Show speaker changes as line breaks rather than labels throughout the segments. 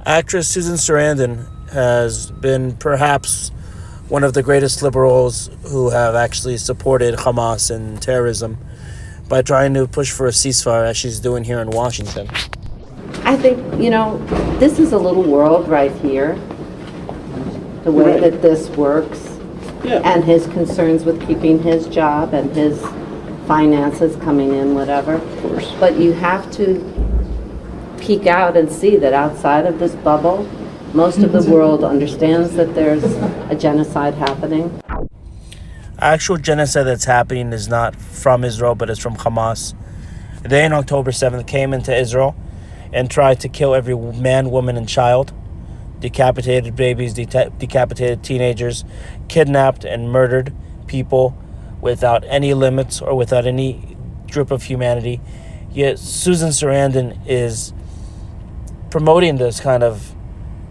Actress Susan Sarandon has been perhaps one of the greatest liberals who have actually supported Hamas and terrorism by trying to push for a ceasefire, as she's doing here in Washington.
I think, this is a little world right here, the way that this works, and his concerns with keeping his job and his finances coming in, whatever.
Of course.
But you have to peek out and see that outside of this bubble, most of the world understands that there's a genocide happening.
Actual genocide that's happening is not from Israel, but it's from Hamas. They, on October 7th, came into Israel and tried to kill every man, woman, and child, decapitated babies, decapitated teenagers, kidnapped and murdered people without any limits or without any drip of humanity. Yet Susan Sarandon is promoting this kind of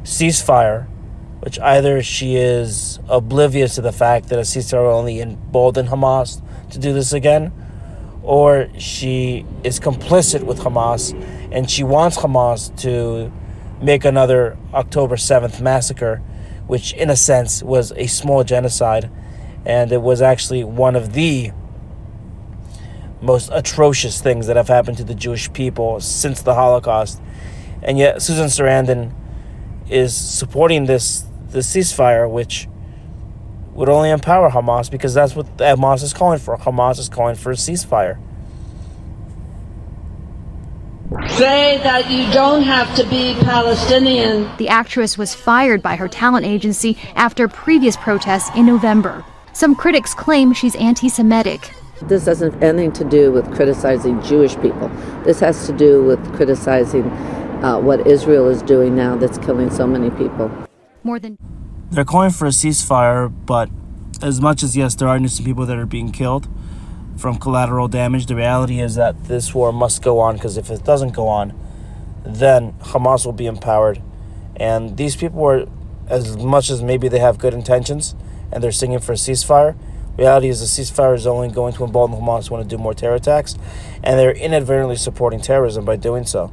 ceasefire, which either she is oblivious to the fact that a ceasefire will only embolden Hamas to do this again, or she is complicit with Hamas and she wants Hamas to make another October 7th massacre, which in a sense was a small genocide, and it was actually one of the most atrocious things that have happened to the Jewish people since the Holocaust. And yet Susan Sarandon is supporting the ceasefire, which would only empower Hamas, because that's what Hamas is calling for. Hamas is calling for a ceasefire.
Say that you don't have to be Palestinian.
The actress was fired by her talent agency after previous protests in November. Some critics claim she's anti-Semitic.
This doesn't have anything to do with criticizing Jewish people. This has to do with criticizing what Israel is doing now that's killing so many people.
They're calling for a ceasefire, but as much as, yes, there are innocent people that are being killed from collateral damage, the reality is that this war must go on, because if it doesn't go on, then Hamas will be empowered. And these people are, as much as maybe they have good intentions and they're singing for a ceasefire, reality is the ceasefire is only going to embolden Hamas to want to do more terror attacks, and they're inadvertently supporting terrorism by doing so.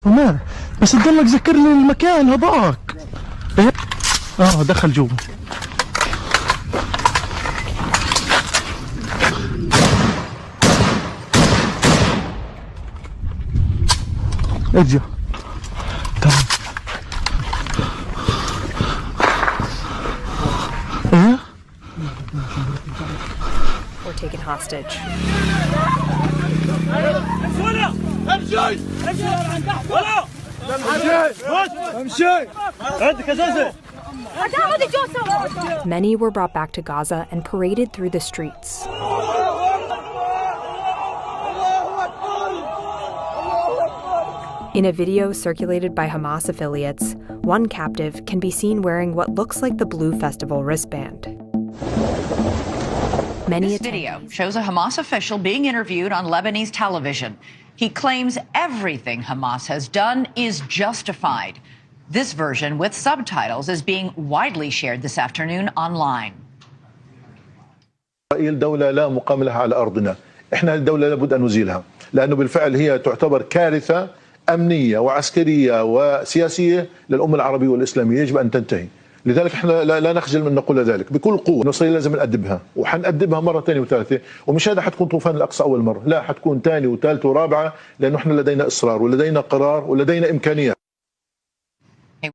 عمر بس تضلك ذكرني المكان هذاك. دخل جوا. ارجع. تمام.
We're taken hostage. Many were brought back to Gaza and paraded through the streets. In a video circulated by Hamas affiliates, one captive can be seen wearing what looks like the Blue Festival wristband.
This video shows a Hamas official being interviewed on Lebanese television. He claims everything Hamas has done is justified. This version with subtitles is being widely shared this afternoon online.
إسرائيل دولة لا مقام لها على أرضنا. إحنا الدولة لابد أن نزيلها، لأنه بالفعل هي تعتبر كارثة أمنية وعسكرية وسياسية للأمة العربية والإسلامية، يجب أن تنتهي. لذلك احنا لا نخجل من نقول ذلك بكل قوه. إسرائيل لازم نأدبها، وحنأدبها مره ثانيه وثالثه، ومش هذا حتكون طوفان الاقصى اول مره، لا حتكون ثانيه وثالثه ورابعه، لانه احنا لدينا اصرار ولدينا قرار ولدينا امكانيات.